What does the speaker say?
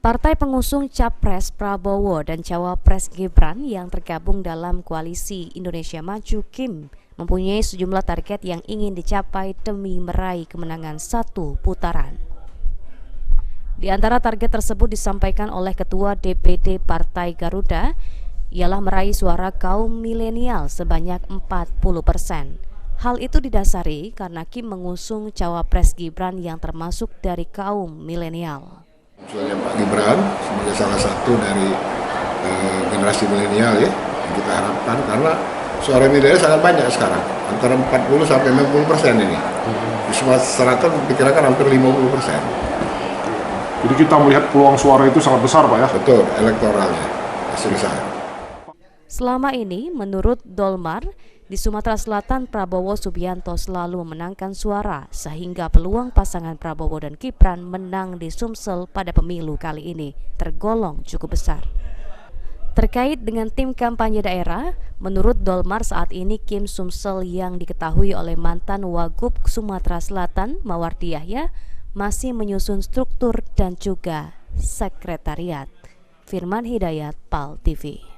Partai pengusung Capres Prabowo dan Cawapres Gibran yang tergabung dalam koalisi Indonesia Maju KIM mempunyai sejumlah target yang ingin dicapai demi meraih kemenangan satu putaran. Di antara target tersebut disampaikan oleh Ketua DPD Partai Garuda ialah meraih suara kaum milenial sebanyak 40%. Hal itu didasari karena KIM mengusung Cawapres Gibran yang termasuk dari kaum milenial. Soalnya Pak Gibran sebagai salah satu dari generasi milenial ya, yang kita harapkan karena suara milenial sangat banyak sekarang, antara 40 sampai 60% ini. Di semua masyarakat diperkirakan hampir 50%. Jadi kita melihat peluang suara itu sangat besar, Pak ya? Betul, elektoralnya masih besar. Selama ini, menurut Dolmar, di Sumatera Selatan Prabowo Subianto selalu memenangkan suara sehingga peluang pasangan Prabowo dan Gibran menang di Sumsel pada pemilu kali ini tergolong cukup besar. Terkait dengan tim kampanye daerah, menurut Dolmar saat ini KIM Sumsel yang diketahui oleh mantan Wagub Sumatera Selatan Mawardi Yahya masih menyusun struktur dan juga sekretariat. Firman Hidayat, PAL TV.